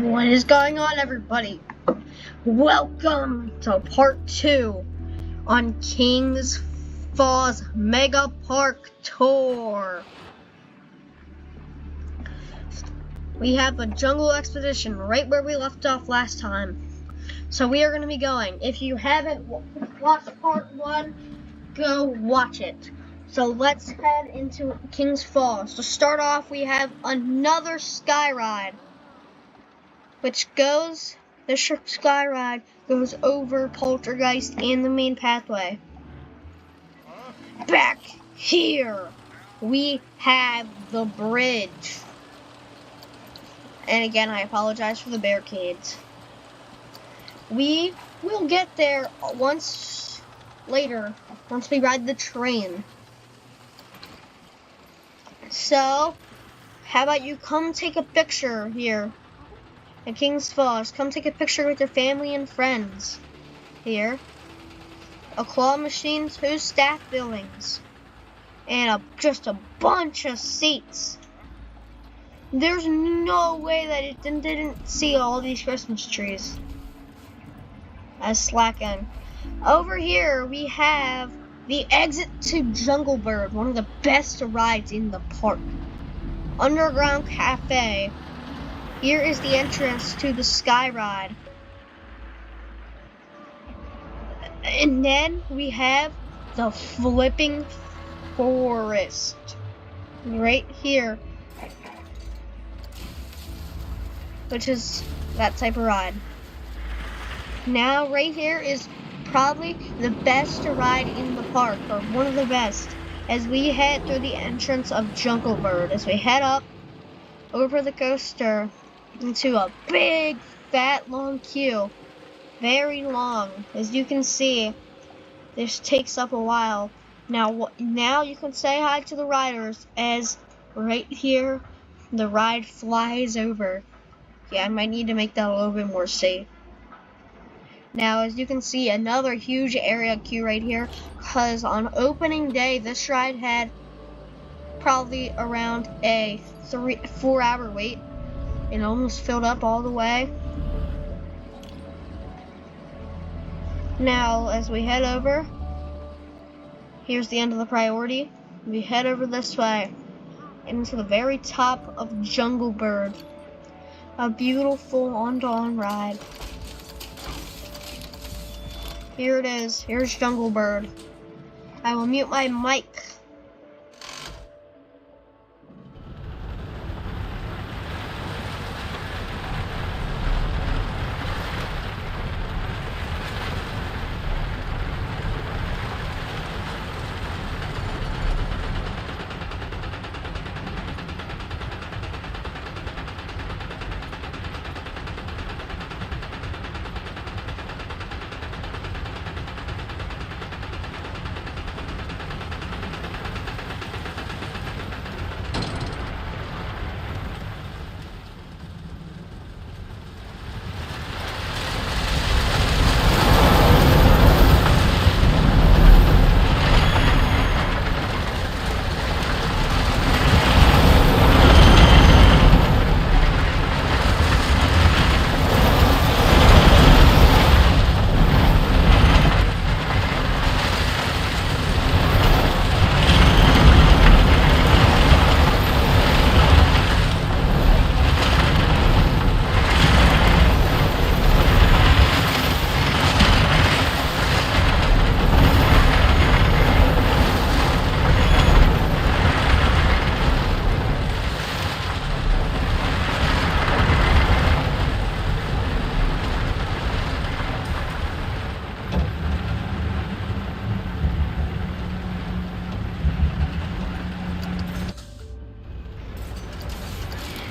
What is going on, everybody? Welcome to part 2 on Kings Falls Mega Park Tour. We have a jungle expedition right where we left off last time. So we are going to be going. If you haven't watched part 1, go watch it. So let's head into Kings Falls. To start off, we have another sky ride. The sky ride goes over Poltergeist and the main pathway. Back here, we have the bridge. And again, I apologize for the barricades. We will get there once we ride the train. So, how about you come take a picture here at Kings Falls? Come take a picture with your family and friends. Here. A claw machine, 2 staff buildings. And just a bunch of seats. There's no way that it didn't see all these Christmas trees. As slacking. Over here we have the exit to Jungle Bird, one of the best rides in the park. Underground Cafe. Here is the entrance to the sky ride. And then we have the flipping forest. Right here. Which is that type of ride. Now right here is probably the best ride in the park, or one of the best, as we head through the entrance of Jungle Bird. As we head up over the coaster into a big, fat, long queue. Very long. As you can see, this takes up a while. Now you can say hi to the riders, as right here, the ride flies over. Yeah, I might need to make that a little bit more safe. Now, as you can see, another huge area queue right here, because on opening day, this ride had probably around a 4 hour wait. It almost filled up all the way. Now, as we head over, here's the end of the priority. We head over this way, into the very top of Jungle Bird. A beautiful on-dawn ride. Here it is. Here's Jungle Bird. I will mute my mic.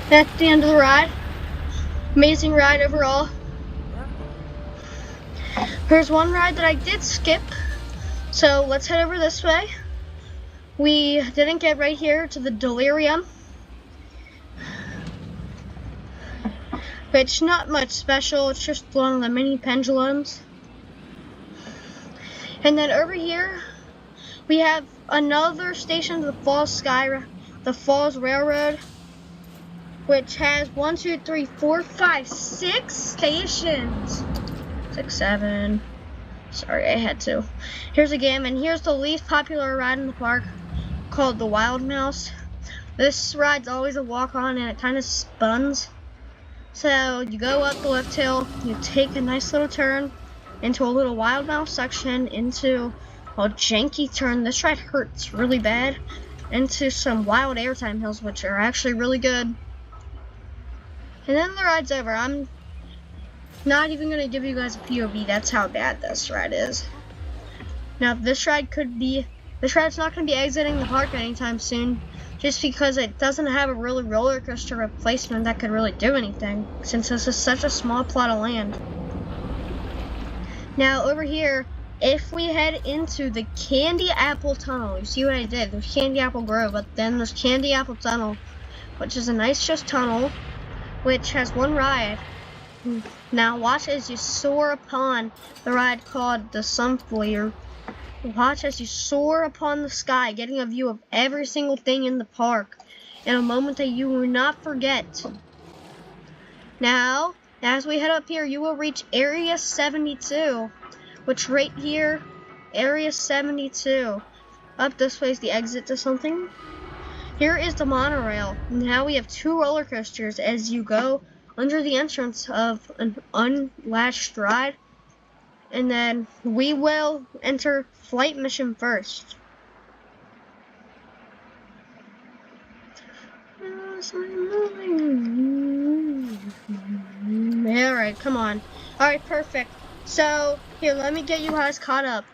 That's the end of the ride. Amazing ride overall. There's one ride that I did skip, so let's head over this way. We didn't get right here to the Delirium, which not much special. It's just one of the mini pendulums. And then over here, we have another station, the Falls Railroad. which has 1, 2, 3, 4, 5, 6 stations. 6, 7. Sorry, I had to. Here's a game, and here's the least popular ride in the park, called the Wild Mouse. This ride's always a walk-on, and it kind of spuns. So you go up the left hill, you take a nice little turn into a little Wild Mouse section, into a janky turn. This ride hurts really bad. Into some wild airtime hills, which are actually really good. And then the ride's over. I'm not even going to give you guys a POV. That's how bad this ride is. Now, this ride's not going to be exiting the park anytime soon, just because it doesn't have a really roller coaster replacement that could really do anything, since this is such a small plot of land. Now, over here, if we head into the Candy Apple Tunnel, you see what I did? There's Candy Apple Grove, but then there's Candy Apple Tunnel, which is a nice just tunnel, which has one ride. Now, watch as you soar upon the ride called the Sunflare. Watch as you soar upon the sky, getting a view of every single thing in the park in a moment that you will not forget. Now, as we head up here, you will reach Area 72, which right here, Area 72. Up this way is the exit to something. Here is the monorail. Now we have 2 roller coasters as you go under the entrance of an unlatched ride. And then we will enter flight mission first. Alright, come on. Alright, perfect. So, here, let me get you guys caught up.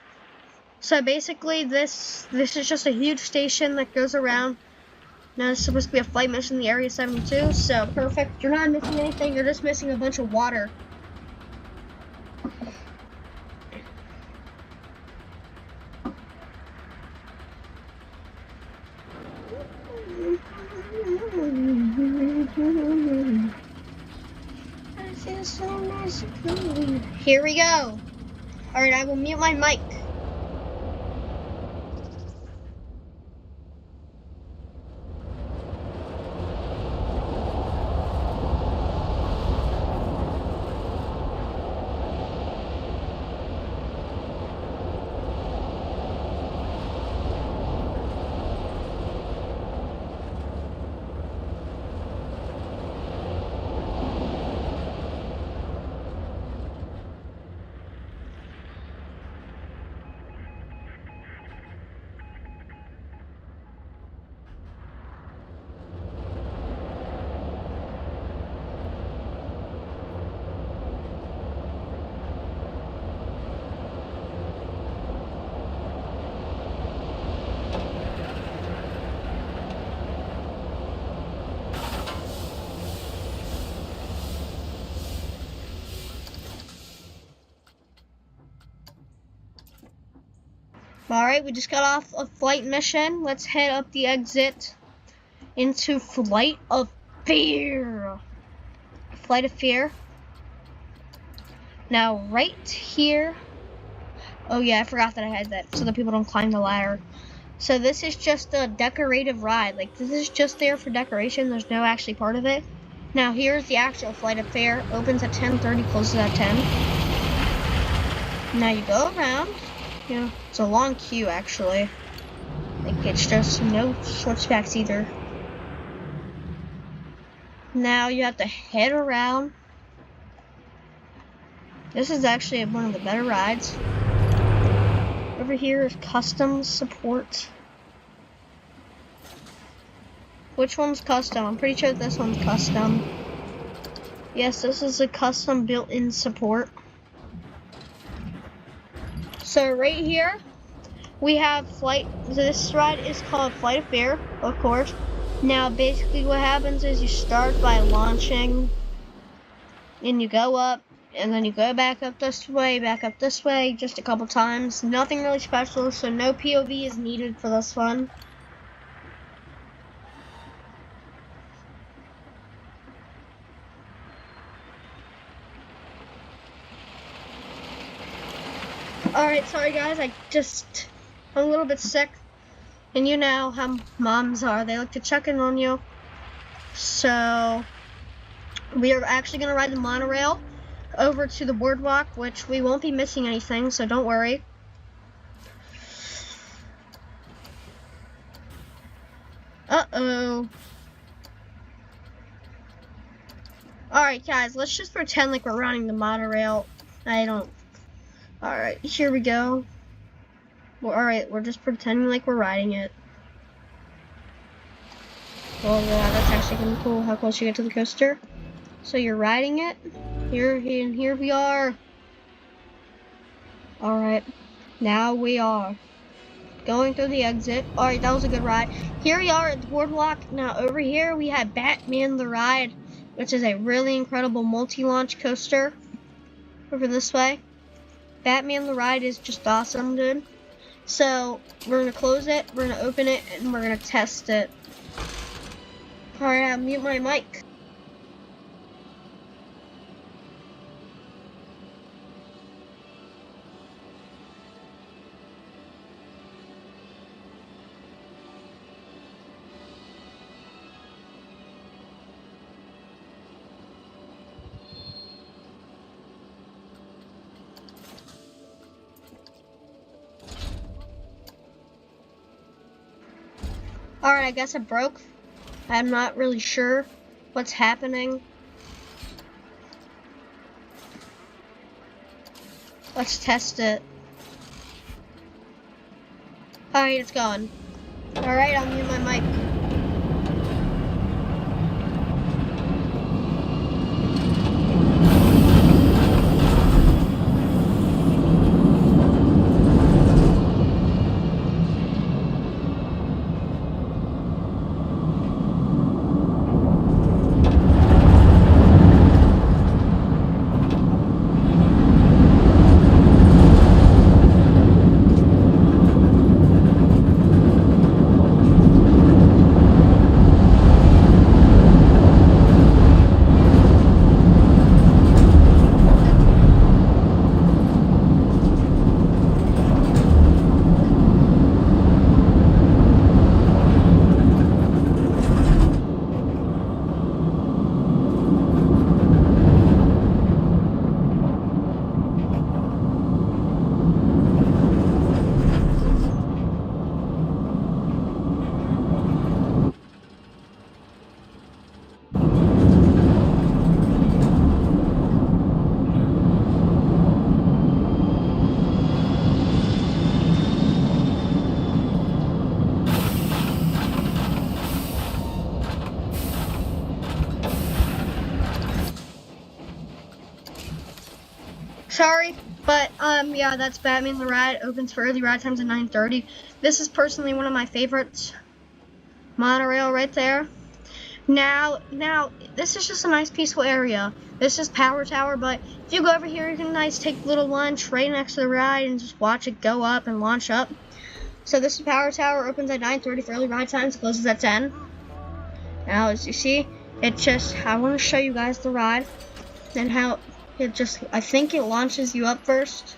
So basically, this is just a huge station that goes around. Now, it's supposed to be a flight mission in the Area 72, so perfect. You're not missing anything, you're just missing a bunch of water. Here we go. Alright, I will mute my mic. Alright, we just got off a flight mission. Let's head up the exit into Flight of Fear. Flight of Fear. Now, right here. Oh yeah, I forgot that I had that so that people don't climb the ladder. So this is just a decorative ride. Like, this is just there for decoration. There's no actually part of it. Now, here's the actual Flight of Fear. Opens at 10:30, closes at 10. Now you go around. You know, it's a long queue actually. Like, it's just no switchbacks either. Now you have to head around. This is actually one of the better rides. Over here is custom support. Which one's custom? I'm pretty sure this one's custom. Yes, this is a custom built-in support. So right here, we have this ride is called Flight of Fear, of course. Now basically what happens is you start by launching, and you go up, and then you go back up this way, just a couple times. Nothing really special, so no POV is needed for this one. Alright, sorry guys, I'm a little bit sick. And you know how moms are, they like to check in on you. So we are actually going to ride the monorail over to the boardwalk, which we won't be missing anything, so don't worry. Uh-oh. Alright, guys, let's just pretend like we're riding the monorail. Alright, here we go. Alright, we're just pretending like we're riding it. Well, yeah, that's actually kind of cool how close you get to the coaster. So you're riding it. Here we are. Alright, now we are going through the exit. Alright, that was a good ride. Here we are at the boardwalk. Now over here we have Batman the Ride, which is a really incredible multi-launch coaster. Over this way. Batman the Ride is just awesome, dude. So we're gonna close it, we're gonna open it, and we're gonna test it. Alright, I'll mute my mic. Alright, I guess it broke. I'm not really sure what's happening. Let's test it. Alright, it's gone. Alright, I'll mute my mic. Sorry, but yeah, that's Batman the Ride. Opens for early ride times at 9:30. This is personally one of my favorites. Monorail right there. Now, this is just a nice peaceful area. This is Power Tower, but if you go over here, you can take a little lunch right next to the ride and just watch it go up and launch up. So this is Power Tower. Opens at 9:30 for early ride times. Closes at 10. Now, as you see, I want to show you guys the ride and how I think it launches you up first.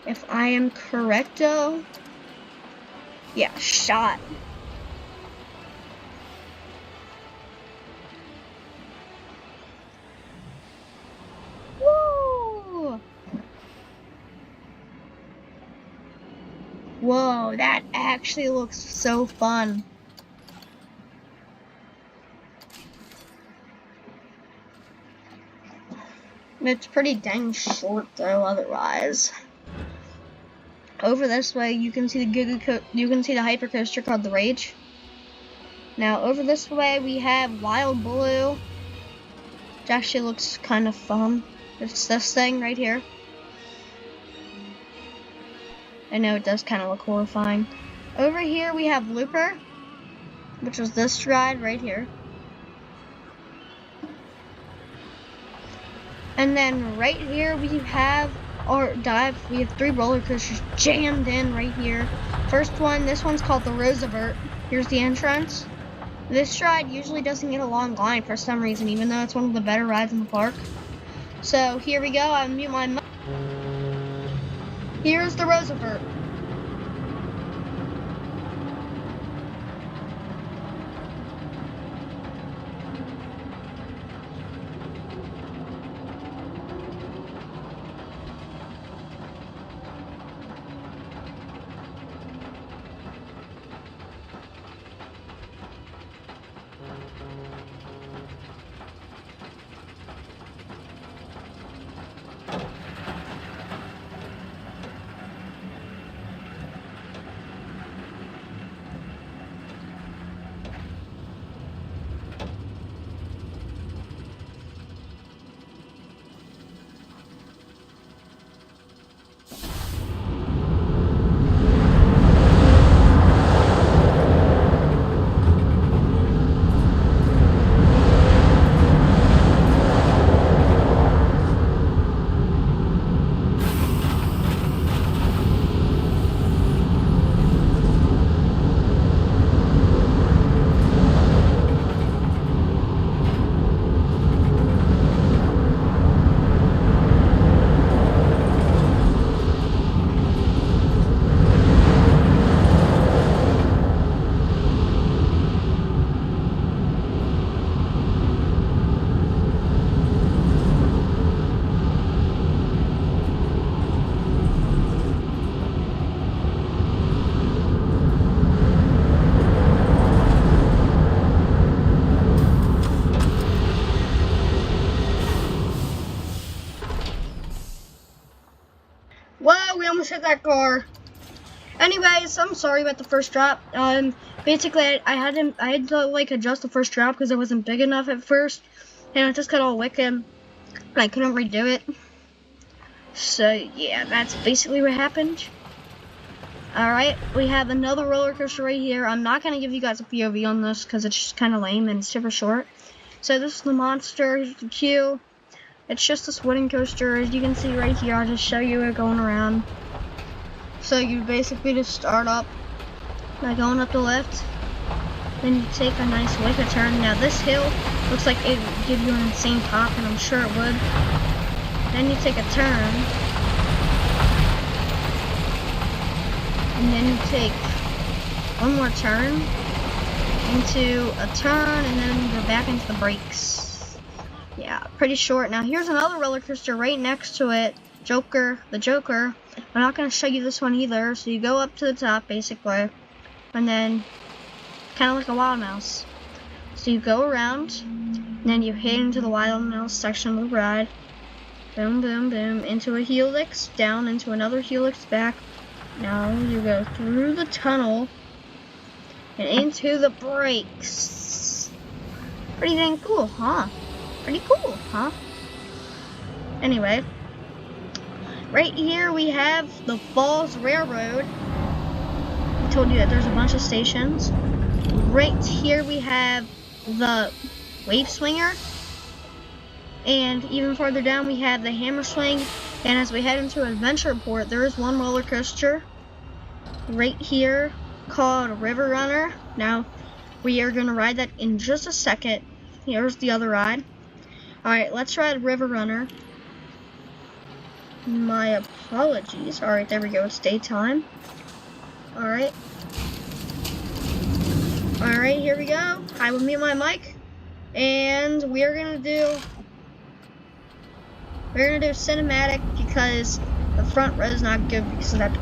If I am correct, though. Yeah, shot. Woo! Whoa, that actually looks so fun. It's pretty dang short though, otherwise. Over this way, you can see the hyper coaster called the Rage. Now over this way, we have Wild Blue, which actually looks kind of fun. It's this thing right here. I know it does kind of look horrifying. Over here, we have Looper, which is this ride right here. And then right here we have we have 3 roller coasters jammed in right here. This one's called the Roosevelt. Here's the entrance. This ride usually doesn't get a long line for some reason, even though it's one of the better rides in the park. So here we go, I'll mute my mic. Here's the Roosevelt. almost hit that car. Anyways, I'm sorry about the first drop. Basically, I had to like adjust the first drop because it wasn't big enough at first, and it just got all wicked, and I couldn't redo it. So yeah, that's basically what happened. Alright, we have another roller coaster right here. I'm not going to give you guys a POV on this because it's just kind of lame and super short. So this is the monster, here's the queue. It's just this wooden coaster. As you can see right here, I'll just show you it going around. So you basically just start up by going up the lift. Then you take a nice wicked turn. Now this hill looks like it would give you an insane pop, and I'm sure it would. Then you take a turn. And then you take one more turn into a turn, and then you go back into the brakes. Yeah, pretty short. Now here's another roller coaster right next to it, the Joker. I'm not going to show you this one either. So you go up to the top basically, and then kind of like a Wild Mouse. So you go around, and then you hit into the Wild Mouse section of the ride. Boom, boom, boom, into a helix, down into another helix, back. Now you go through the tunnel and into the brakes. Pretty dang cool, huh? Pretty cool, huh? Anyway, right here we have the Falls Railroad. I told you that there's a bunch of stations. Right here we have the Wave Swinger. And even farther down we have the Hammer Swing. And as we head into Adventureport, there is one roller coaster right here called River Runner. Now, we are going to ride that in just a second. Here's the other ride. Alright, let's ride River Runner. My apologies. Alright, there we go. It's daytime. Alright. Alright, here we go. I will mute my mic. And we're going to do cinematic because the front row is not good because of that.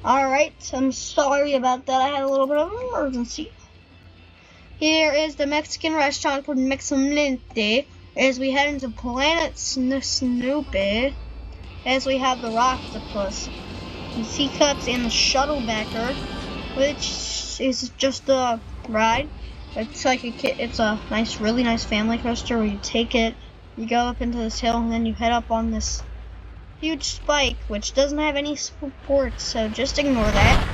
Alright, I'm sorry about that. I had a little bit of an emergency. Here is the Mexican restaurant called Mexamlente as we head into Planet Snoopy, as we have the Rocktopus, the Teacups, and the Shuttlebacker, which is just a ride. It's like it's a nice, really nice family coaster where you take it, you go up into this hill, and then you head up on this huge spike, which doesn't have any supports, so just ignore that.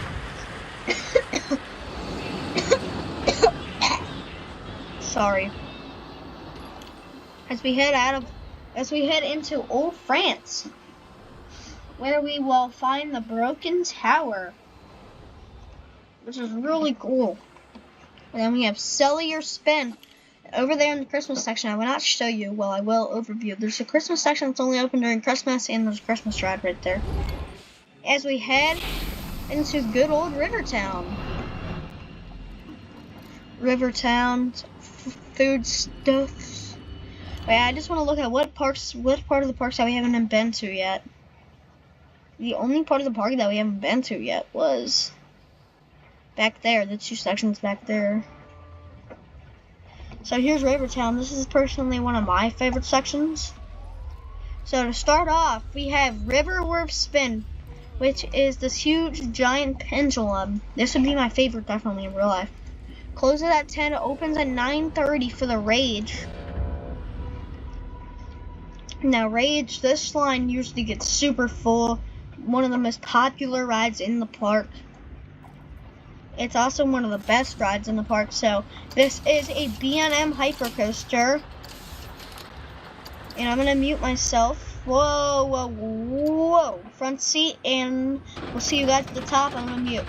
Sorry. As we head into Old France, where we will find the Broken Tower, which is really cool. And then we have Sell Your Spin over there in the Christmas section. I will not show you, well, I will overview. There's a Christmas section that's only open during Christmas, and there's a Christmas ride right there. As we head into good old Rivertown. Food stuffs. Wait, I just want to look at what part of the parks that we haven't been to yet. The only part of the park that we haven't been to yet was back there, the 2 sections back there. So here's Rivertown. This is personally one of my favorite sections. So to start off, we have Riverwharf Spin, which is this huge giant pendulum. This would be my favorite, definitely, in real life. Closes at 10, opens at 9:30 for the Rage. Now Rage, this line usually gets super full. One of the most popular rides in the park. It's also one of the best rides in the park. So this is a B&M Hypercoaster. And I'm going to mute myself. Whoa, whoa, whoa. Front seat, and we'll see you guys at the top. I'm going to mute.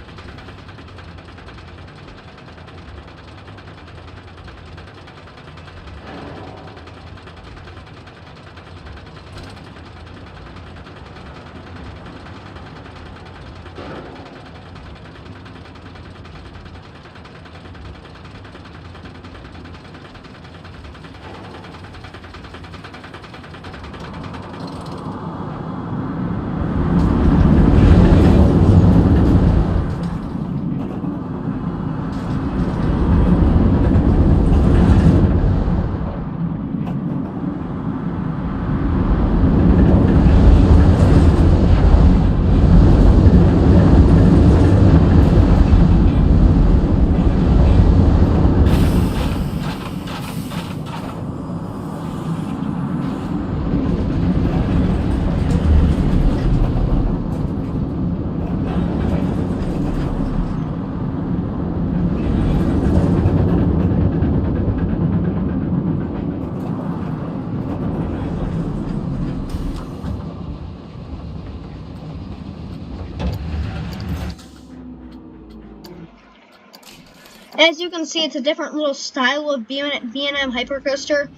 As you can see, it's a different little style of B&M Hypercoaster.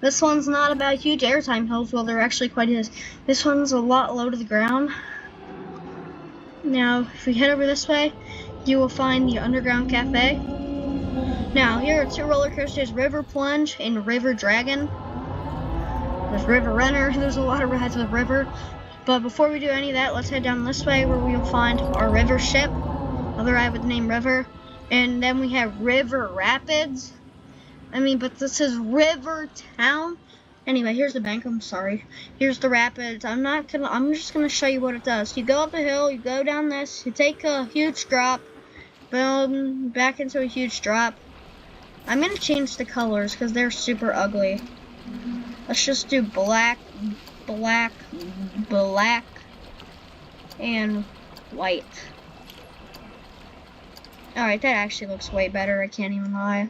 This one's not about huge airtime hills, well, there actually quite is. This one's a lot low to the ground. Now, if we head over this way, you will find the Underground Cafe. Now, here are 2 roller coasters, River Plunge and River Dragon. There's River Runner, there's a lot of rides with River. But before we do any of that, let's head down this way where we will find our River Ship, another ride with the name River. And then we have River Rapids. But this is Rivertown. Anyway, here's the bank. I'm sorry. Here's the rapids. I'm just gonna show you what it does. You go up a hill, you go down this, you take a huge drop, boom, back into a huge drop. I'm gonna change the colors because they're super ugly. Let's just do black, black, black, and white. Alright, that actually looks way better, I can't even lie.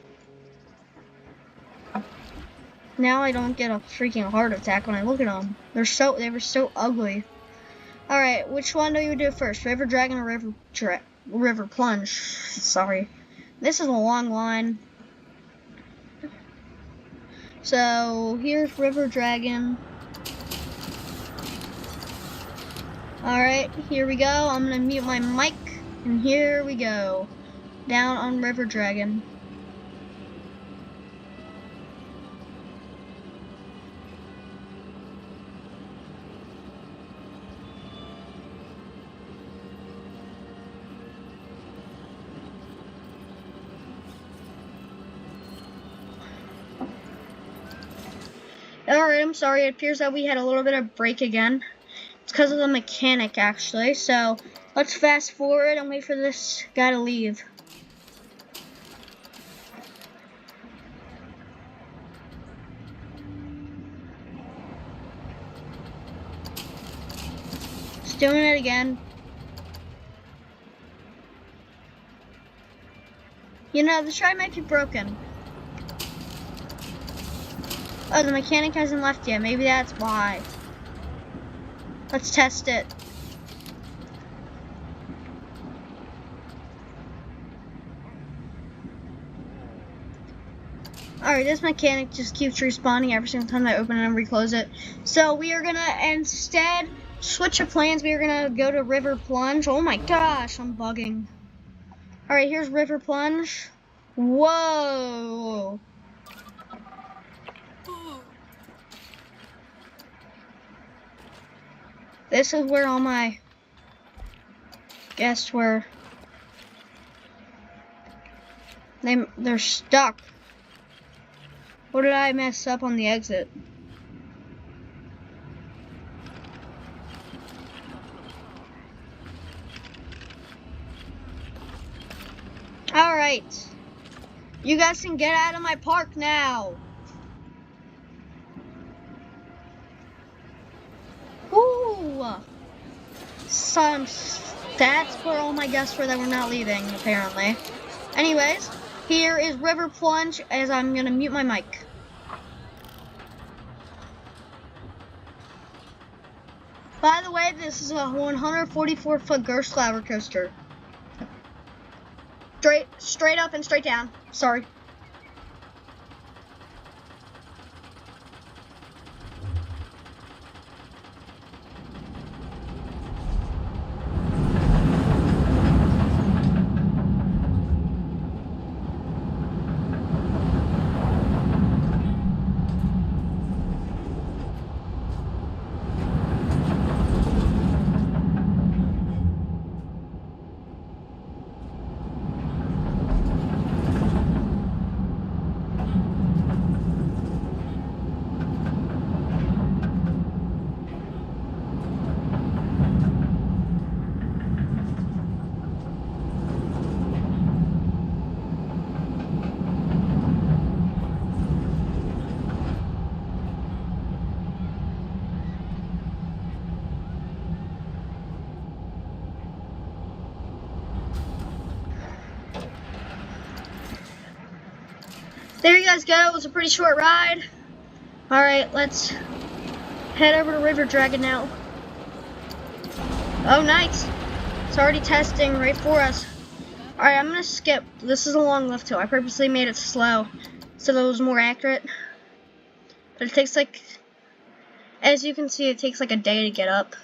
Now I don't get a freaking heart attack when I look at them. They were so ugly. Alright, which one do you do first? River Dragon or River Plunge? Sorry. This is a long line. So, here's River Dragon. Alright, here we go. I'm gonna mute my mic, and here we go. Down on River Dragon. Alright, I'm sorry. It appears that we had a little bit of break again. It's because of the mechanic, actually. So, let's fast forward and wait for this guy to leave. doing it again. You know, the ride might be broken. Oh, the mechanic hasn't left yet. Maybe that's why. Let's test it. Alright, this mechanic just keeps respawning every single time I open it and reclose it. So we are gonna instead switch of plans. We are gonna go to River Plunge. Oh my gosh, I'm bugging. Alright, here's River Plunge. Whoa. This is where all my guests were. They're stuck. What did I mess up on the exit? Alright. You guys can get out of my park now. Ooh. That's where all my guests were that were not leaving, apparently. Anyways, here is River Plunge, as I'm gonna mute my mic. By the way, this is a 144-foot Gerstlauer coaster. Straight up and straight down. Sorry. There you guys go. It was a pretty short ride. Alright, let's head over to River Dragon now. Oh, nice. It's already testing right for us. Alright, I'm going to skip. This is a long lift hill. I purposely made it slow so that it was more accurate. But it takes like, as you can see, it takes like a day to get up.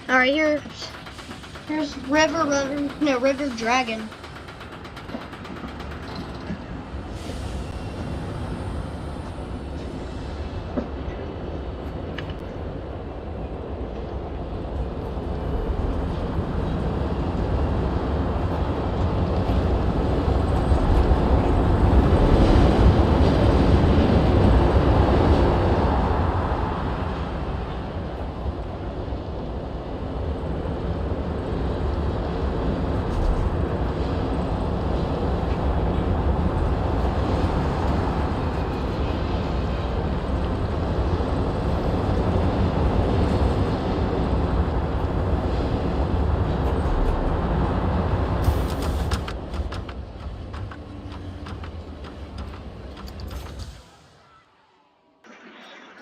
Alright, here's River Dragon.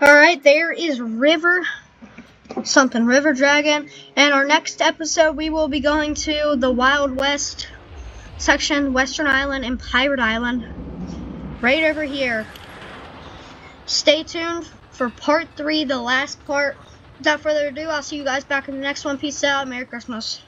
Alright, there is River Dragon. And our next episode, we will be going to the Wild West section, Western Island and Pirate Island. Right over here. Stay tuned for part 3, the last part. Without further ado, I'll see you guys back in the next one. Peace out. Merry Christmas.